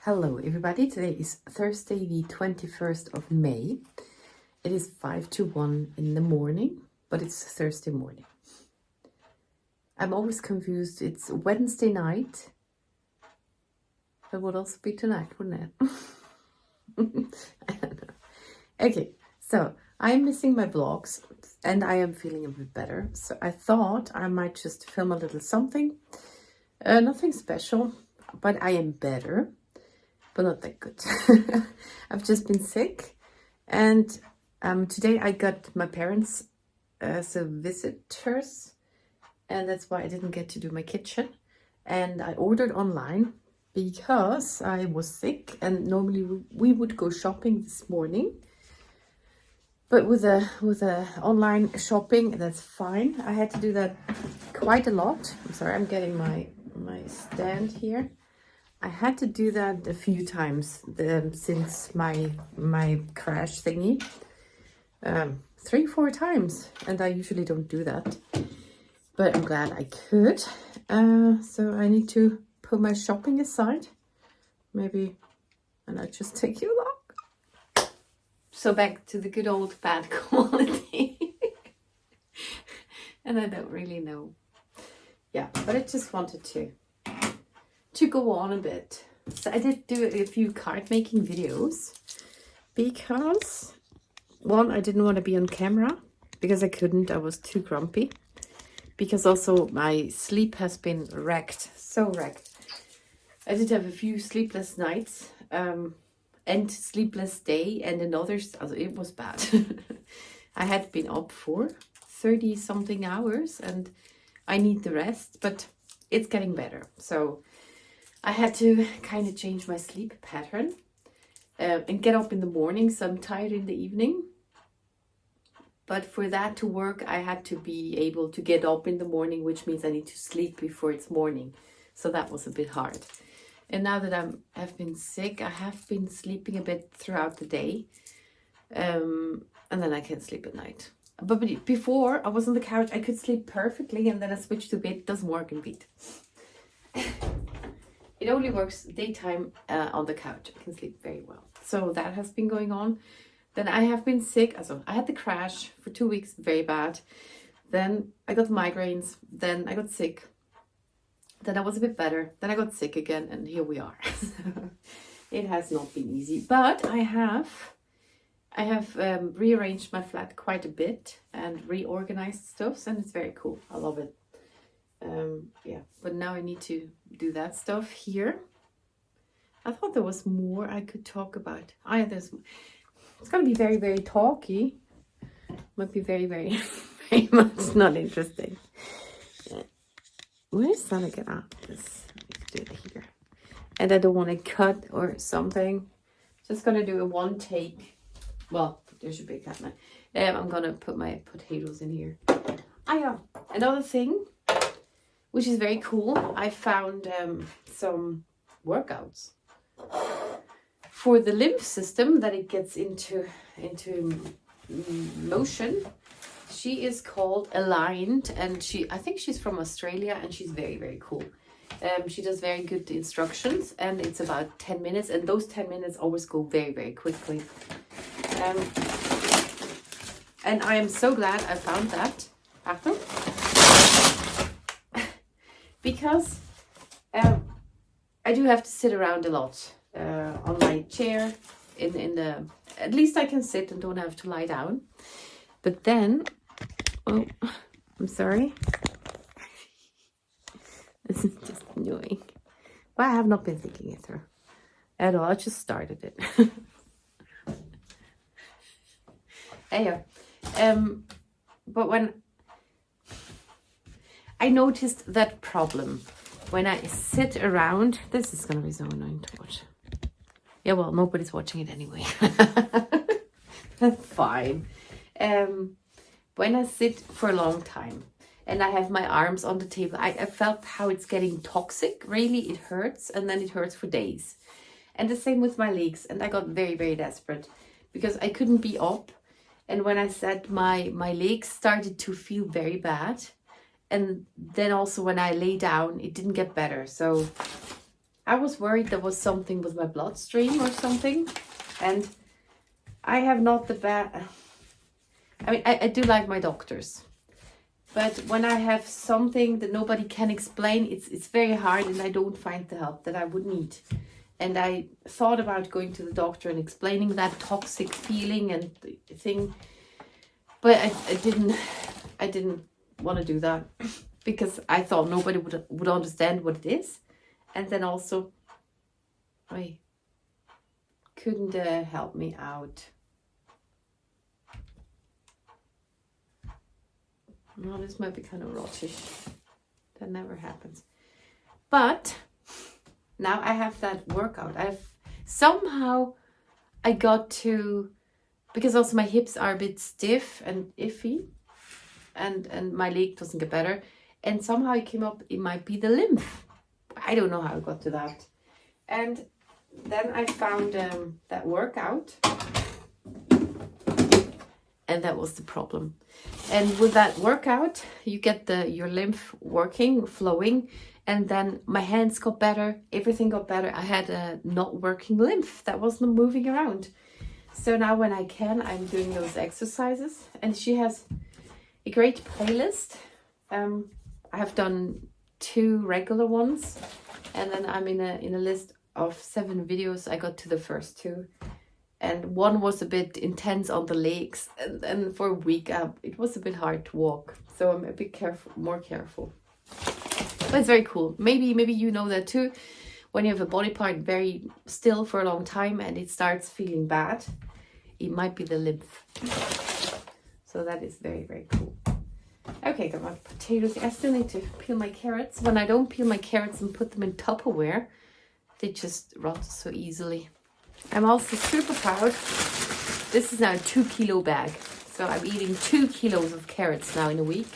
Hello everybody, today is Thursday the 21st of May. It is 5 to 1 in the morning, but it's Thursday morning. I'm always confused, it's Wednesday night. It would also be tonight, wouldn't it? I don't know. Okay, so I'm missing my vlogs and I am feeling a bit better. So I thought I might just film a little something. Nothing special, but I am better. But not that good. I've just been sick, and today I got my parents as visitors, and that's why I didn't get to do my kitchen. And I ordered online because I was sick, and normally we would go shopping this morning. But with a online shopping, that's fine. I had to do that quite a lot. I'm sorry, I'm getting my stand here. I had to do that a few times since my crash thingy. 3-4 times, and I usually don't do that. But I'm glad I could. So I need to put my shopping aside. Maybe, and I'll just take you along. So back to the good old bad quality. And I don't really know. Yeah, but I just wanted to go on a bit. So I did do a few card making videos because one, I didn't want to be on camera because I couldn't, I was too grumpy, because also my sleep has been wrecked, so wrecked. I did have a few sleepless nights and sleepless day, and another, it was bad. I had been up for 30 something hours and I need the rest, but it's getting better. So I had to kind of change my sleep pattern and get up in the morning, so I'm tired in the evening. But for that to work, I had to be able to get up in the morning, which means I need to sleep before it's morning. So that was a bit hard. And now that I've been sick, I have been sleeping a bit throughout the day. And then I can't sleep at night. But before, I was on the couch, I could sleep perfectly, and then I switched to bed. It doesn't work in bed. It only works daytime on the couch. I can sleep very well. So that has been going on. Then I have been sick. So I had the crash for 2 weeks, very bad. Then I got migraines. Then I got sick. Then I was a bit better. Then I got sick again, and here we are. It has not been easy, but I have rearranged my flat quite a bit and reorganized stuff, and it's very cool. I love it. Yeah, but now I need to do that stuff here. I thought there was more I could talk about. It's gonna be very, very talky. Might be very, very, very much not interesting. Where is that again? Ah, this, do it here. And I don't want to cut or something. Just gonna do a one take. Well, there should be a cut now. I'm gonna put my potatoes in here. Yeah, another thing, which is very cool. I found some workouts for the lymph system, that it gets into motion. She is called Aligned, and I think she's from Australia, and she's very, very cool. She does very good instructions, and it's about 10 minutes, and those 10 minutes always go very, very quickly. And I am so glad I found that. Achtung. Because I do have to sit around a lot on my chair. At least I can sit and don't have to lie down. But then, oh, I'm sorry. This is just annoying. But I have not been thinking it through at all. I just started it. Anyway, but when I noticed that problem when I sit around, this is going to be so annoying to watch. Yeah, well, nobody's watching it anyway. That's fine. When I sit for a long time and I have my arms on the table, I felt how it's getting toxic. Really, it hurts, and then it hurts for days. And the same with my legs. And I got very, very desperate because I couldn't be up. And when I sat, my legs started to feel very bad. And then also when I lay down, it didn't get better. So I was worried there was something with my bloodstream or something. And I have not the bad... I mean, I do like my doctors. But when I have something that nobody can explain, it's very hard, and I don't find the help that I would need. And I thought about going to the doctor and explaining that toxic feeling and thing. But I didn't want to do that because I thought nobody would understand what it is. And then also, I couldn't help me out. No, this might be kind of rottish. That never happens. But now I have that workout. Somehow I got to, because also my hips are a bit stiff and iffy, and my leg doesn't get better. And somehow it came up, it might be the lymph. I don't know how I got to that. And then I found that workout. And that was the problem. And with that workout, you get your lymph working, flowing, and then my hands got better, everything got better. I had a not working lymph that wasn't moving around. So now when I can, I'm doing those exercises. And she has a great playlist. I have done 2 regular ones, and then I'm in a list of 7 videos. I got to the first 2. And one was a bit intense on the legs, and for a week it was a bit hard to walk. So I'm a bit more careful. But it's very cool. Maybe you know that too. When you have a body part very still for a long time and it starts feeling bad, it might be the lymph. So that is very, very cool. Okay, got my potatoes. I still need to peel my carrots. When I don't peel my carrots and put them in Tupperware, they just rot so easily. I'm also super proud. This is now a 2-kilo bag. So I'm eating 2 kilos of carrots now in a week.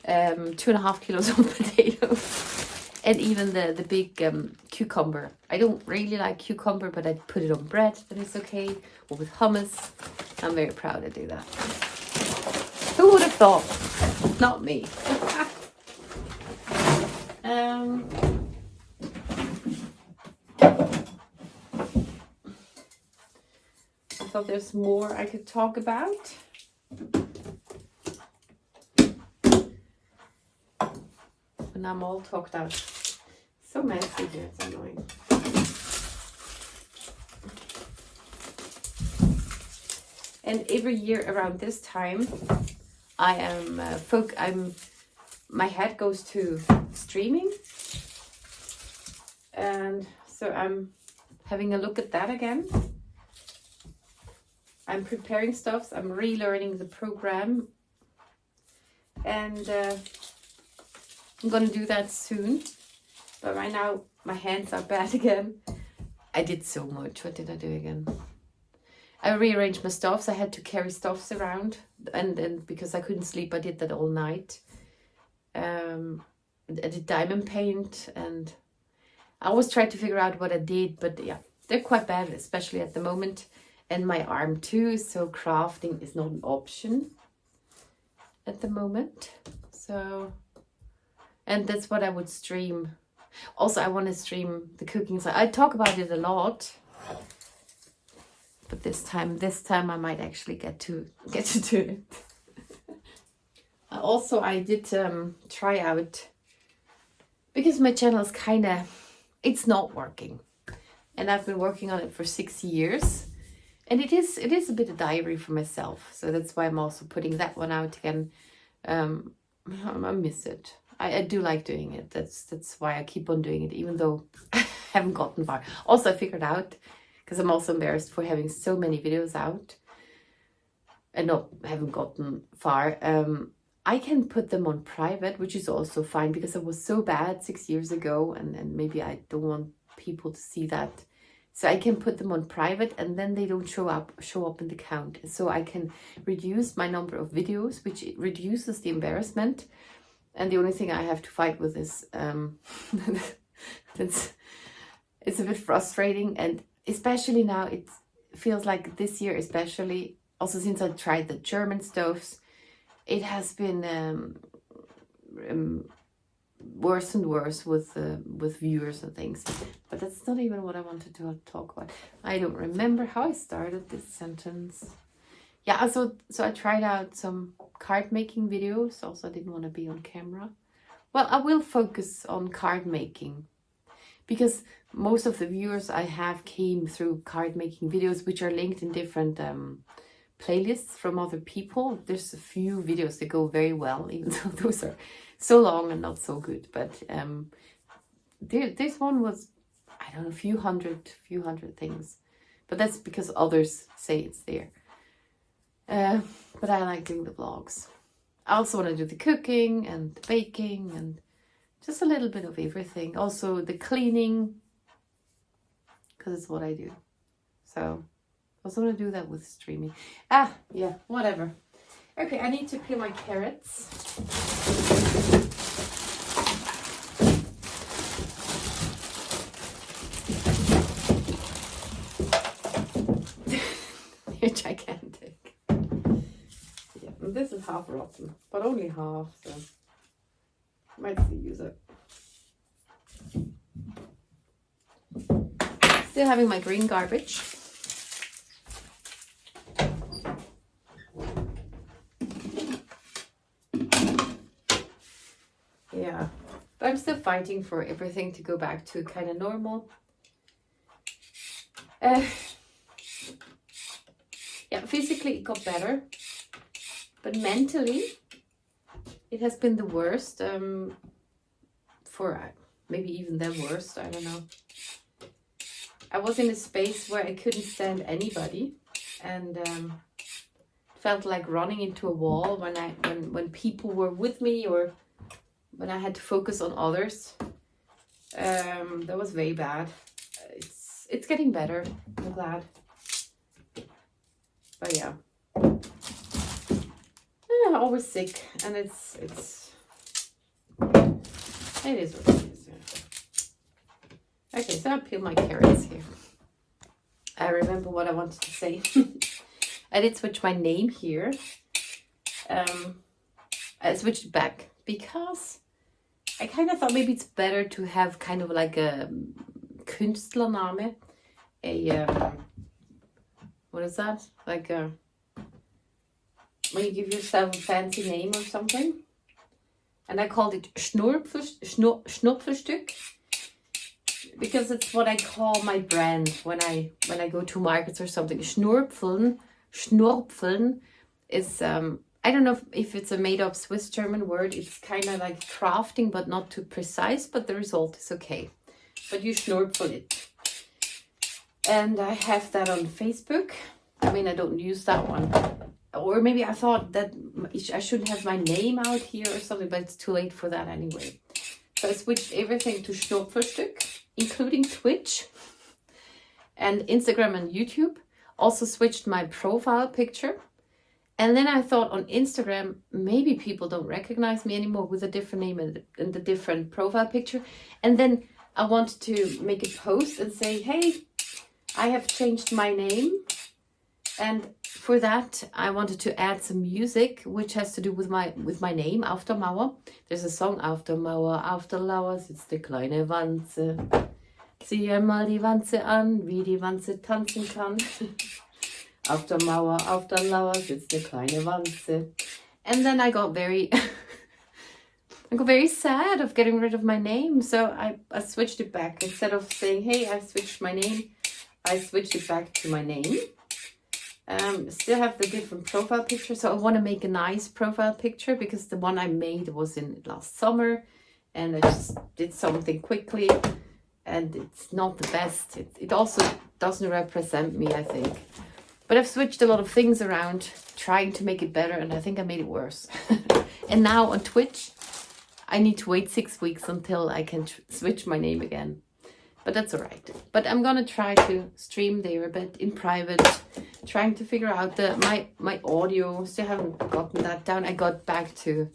2.5 kilos of potatoes. And even the big cucumber. I don't really like cucumber, but I put it on bread, then it's okay. Or with hummus. I'm very proud to do that. Who would have thought? Not me. I thought there's more I could talk about. And I'm all talked out. So messy here, it's annoying. And every year around this time, I am my head goes to streaming, and so I'm having a look at that again. I'm preparing stuff. I'm relearning the program, and I'm gonna do that soon. But right now my hands are bad again. I did so much. What did I do again? I rearranged my stuffs. I had to carry stuffs around, and because I couldn't sleep, I did that all night. I did diamond paint, and I always tried to figure out what I did, but yeah, they're quite bad, especially at the moment. And my arm too, so crafting is not an option at the moment. So, and that's what I would stream. Also, I want to stream the cooking side. I talk about it a lot. But this time I might actually get to do it. Also, I did try out, because my channel is it's not working, and I've been working on it for 6 years, and it is a bit of diary for myself. So that's why I'm also putting that one out again. I miss it. I do like doing it. That's why I keep on doing it, even though I haven't gotten far. Also, I figured out, because I'm also embarrassed for having so many videos out and haven't gotten far. I can put them on private, which is also fine, because I was so bad 6 years ago, and maybe I don't want people to see that. So I can put them on private, and then they don't show up in the count. So I can reduce my number of videos, which reduces the embarrassment. And the only thing I have to fight with is it's a bit frustrating, and especially now it feels like this year, especially also since I tried the German stoves, it has been worse and worse with viewers and things. But that's not even what I wanted to talk about. I don't remember how I started this sentence. Yeah, so I tried out some card making videos. Also, I didn't want to be on camera. Well, I will focus on card making because most of the viewers I have came through card making videos, which are linked in different playlists from other people. There's a few videos that go very well, even though those are so long and not so good. But this one was, I don't know, a few hundred things. But that's because others say it's there. But I like doing the vlogs. I also want to do the cooking and the baking and just a little bit of everything. Also the cleaning, because it's what I do. So I also want to do that with streaming. Yeah, whatever. Okay, I need to peel my carrots. They're gigantic. Yeah, and this is half rotten, but only half, so might still use it. Still having my green garbage. Yeah, but I'm still fighting for everything to go back to kind of normal. Yeah, physically it got better, but mentally it has been the worst. For maybe even the worst, I don't know. I was in a space where I couldn't stand anybody, and felt like running into a wall when people were with me, or when I had to focus on others. That was very bad. It's getting better. I'm glad. But yeah, always sick, and it is what it is. Yeah. Okay, so I peel my carrots here. I remember what I wanted to say. I did switch my name here. I switched it back because I kind of thought maybe it's better to have kind of like a Künstlername, what is that? Like when you give yourself a fancy name or something. And I called it Schnupfelstück, because it's what I call my brand when I go to markets or something. Schnurpfeln is I don't know if it's a made up Swiss German word. It's kind of like crafting, but not too precise, but the result is okay. But you schnurpfel it. And I have that on Facebook. I mean, I don't use that one. Or maybe I thought that I shouldn't have my name out here or something, but it's too late for that anyway. So I switched everything to Schnupfelstück, including Twitch and Instagram and YouTube. Also switched my profile picture. And then I thought on Instagram, maybe people don't recognize me anymore with a different name and the different profile picture. And then I wanted to make a post and say, hey, I have changed my name. And for that, I wanted to add some music, which has to do with my name, Auf der Mauer. There's a song, Auf der Mauer, auf der Lauer sitzt die kleine Wanze. Sieh einmal die Wanze an, wie die Wanze tanzen kann. Auf der Mauer, auf der Lauer sitzt die kleine Wanze. And then I got very sad of getting rid of my name. So I switched it back. Instead of saying, hey, I switched my name, I switched it back to my name. Still have the different profile picture, so I want to make a nice profile picture, because the one I made was in last summer and I just did something quickly and it's not the best. It also doesn't represent me, I think. But I've switched a lot of things around trying to make it better, and I think I made it worse. And now on Twitch I need to wait 6 weeks until I can switch my name again. But that's all right. But I'm gonna try to stream there a bit in private, trying to figure out my audio. Still haven't gotten that down. I got back to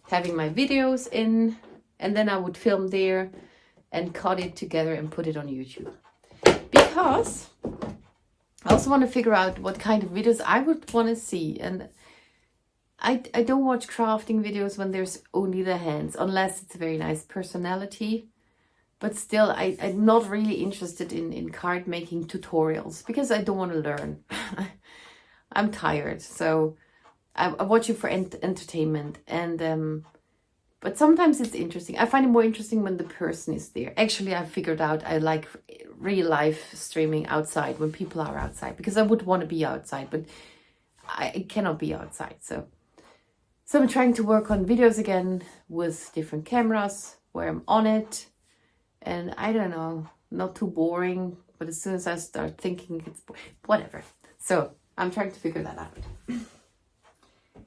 having my videos in, and then I would film there and cut it together and put it on YouTube. Because I also want to figure out what kind of videos I would want to see. And I don't watch crafting videos when there's only the hands, unless it's a very nice personality. But still, I'm not really interested in card making tutorials because I don't want to learn. I'm tired, so I watch it for entertainment. And but sometimes it's interesting. I find it more interesting when the person is there. Actually, I figured out I like real life streaming outside when people are outside, because I would want to be outside, but I cannot be outside. So I'm trying to work on videos again with different cameras where I'm on it. And I don't know, not too boring, but as soon as I start thinking it's whatever. So I'm trying to figure that out.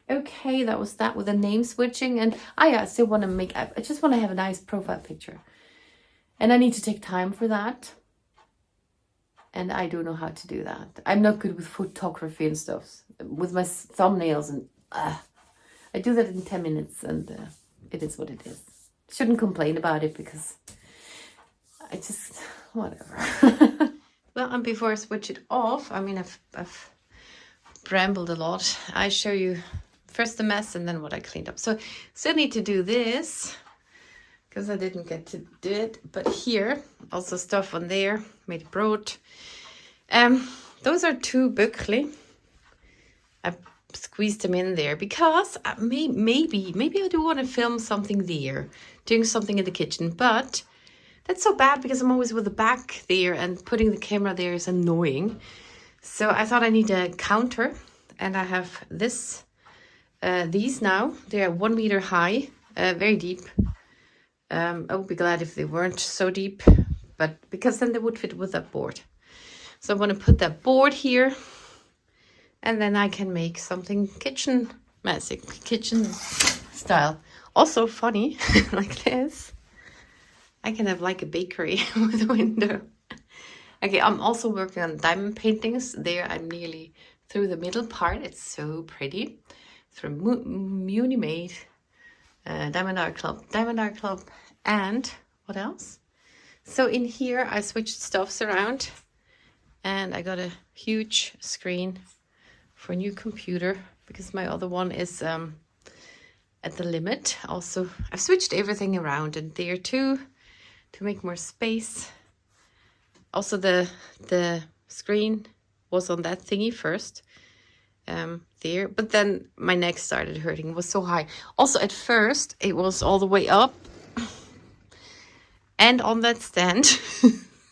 Okay, that was that with the name switching. And I still want to I just want to have a nice profile picture. And I need to take time for that. And I don't know how to do that. I'm not good with photography and stuff. With my thumbnails and I do that in 10 minutes and it is what it is. Shouldn't complain about it because I just, whatever. Well, and before I switch it off, I mean, I've brambled a lot. I show you first the mess and then what I cleaned up. So still need to do this because I didn't get to do it. But here, also stuff on there, made it broad. Those are 2 buckli. I squeezed them in there because maybe I do want to film something there, doing something in the kitchen, but that's so bad because I'm always with the back there and putting the camera there is annoying. So I thought I need a counter, and I have these now. They are 1 meter high, very deep. I would be glad if they weren't so deep, but because then they would fit with that board. So I'm going to put that board here, and then I can make something kitchen style. Also funny, like this. I can have like a bakery with a window. Okay, I'm also working on diamond paintings. There I'm nearly through the middle part. It's so pretty. It's from Muni Made, Diamond Art Club, and what else? So in here I switched stuffs around, and I got a huge screen for a new computer because my other one is at the limit. Also, I've switched everything around and there too, to make more space. Also, the screen was on that thingy first, there, but then my neck started hurting. It was so high. Also, at first, it was all the way up and on that stand,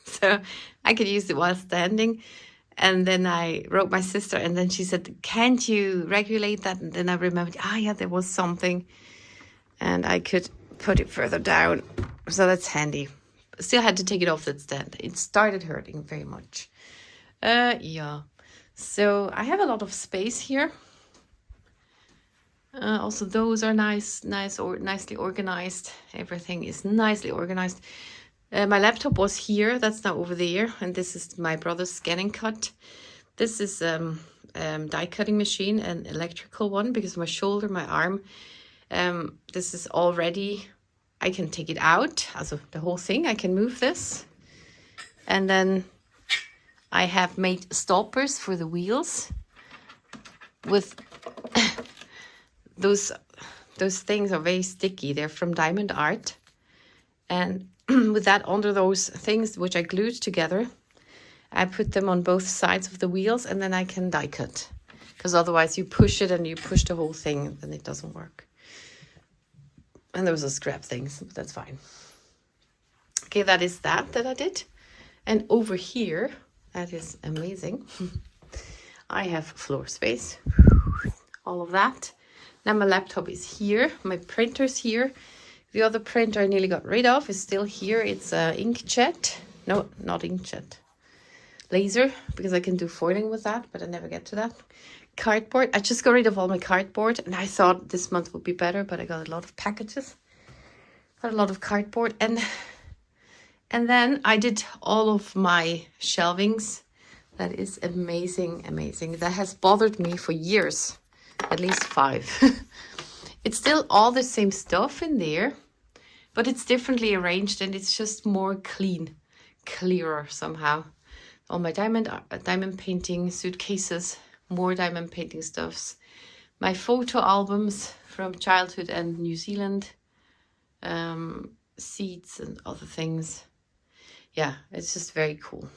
so I could use it while standing. And then I wrote my sister, and then she said, "Can't you regulate that?" And then I remembered, yeah, there was something, and I could put it further down. So that's handy. Still had to take it off that stand. It started hurting very much. Yeah. So I have a lot of space here. Also, those are nicely organized. Everything is nicely organized. My laptop was here. That's now over there. And this is my brother's scanning cut. This is die cutting machine, an electrical one, because my shoulder, my arm. This is already, I can take it out. Also the whole thing, I can move this. And then I have made stoppers for the wheels with those things are very sticky. They're from Diamond Art. And with that, under those things which I glued together, I put them on both sides of the wheels, and then I can die cut. Because otherwise you push it and you push the whole thing, then it doesn't work. And those are scrap things, but that's fine. Okay, that is that I did. And over here, that is amazing. I have floor space, all of that. Now my laptop is here, my printer's here. The other printer I nearly got rid of is still here. It's inkjet. No, not inkjet. Laser, because I can do foiling with that, but I never get to that. Cardboard. I just got rid of all my cardboard, and I thought this month would be better, but I got a lot of packages. Got a lot of cardboard, and then I did all of my shelvings. That is amazing, amazing. That has bothered me for years, at least 5. It's still all the same stuff in there, but it's differently arranged, and it's just more clearer somehow. All my diamond painting suitcases, more diamond painting stuffs, my photo albums from childhood and New Zealand, seeds and other things. Yeah, it's just very cool.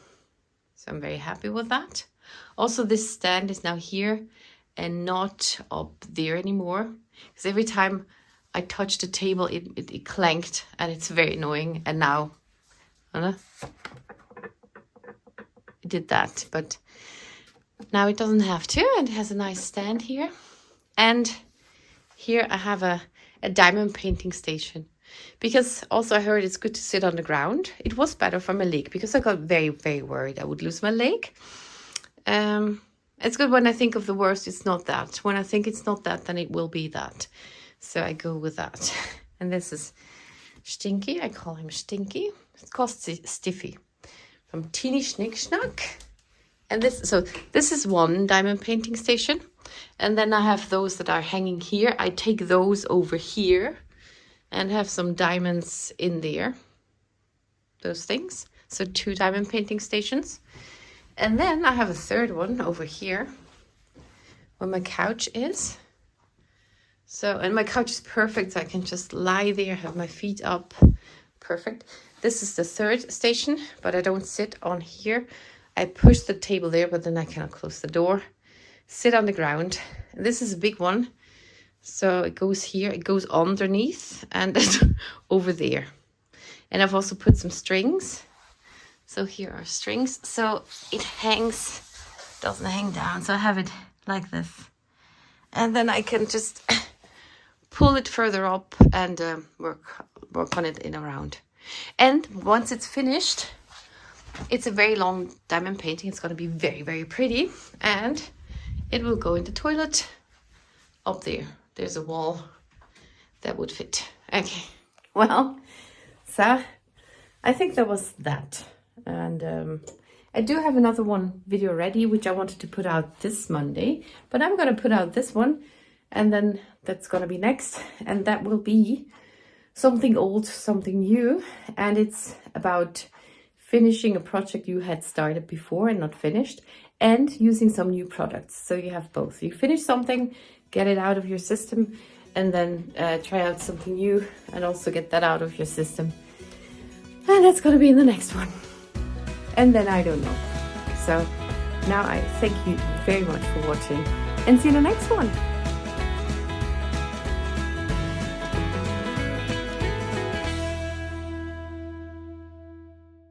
So I'm very happy with that. Also, this stand is now here and not up there anymore, because every time I touch the table, it clanked, and it's very annoying. And now, it did that, but now it doesn't have to, and it has a nice stand here. And here I have a diamond painting station, because also I heard it's good to sit on the ground. It was better for my leg, because I got very, very worried I would lose my leg. It's good when I think of the worst, it's not that. When I think it's not that, then it will be that. So I go with that. And this is Stinky. I call him Stinky. It's called Stiffy from Teeny Schnick Schnack. And this is one diamond painting station. And then I have those that are hanging here. I take those over here and have some diamonds in there. Those things. So 2 diamond painting stations. And then I have a third one over here where my couch is. So, and my couch is perfect, so I can just lie there, have my feet up. Perfect. This is the third station, but I don't sit on here. I push the table there, but then I cannot close the door. Sit on the ground. And this is a big one. So it goes here, it goes underneath and over there. And I've also put some strings. So here are strings. So it hangs, doesn't hang down. So I have it like this. And then I can just pull it further up and work on it in around. And once it's finished, it's a very long diamond painting. It's going to be very, very pretty. And it will go in the toilet up there. There's a wall that would fit. Okay. Well, so I think that was that. And I do have another video ready, which I wanted to put out this Monday. But I'm going to put out this one. And then that's going to be next. And that will be something old, something new. And it's about finishing a project you had started before and not finished. And using some new products. So you have both. You finish something, get it out of your system. And then try out something new. And also get that out of your system. And that's going to be in the next one. And then I don't know. So now I thank you very much for watching. And see you in the next one.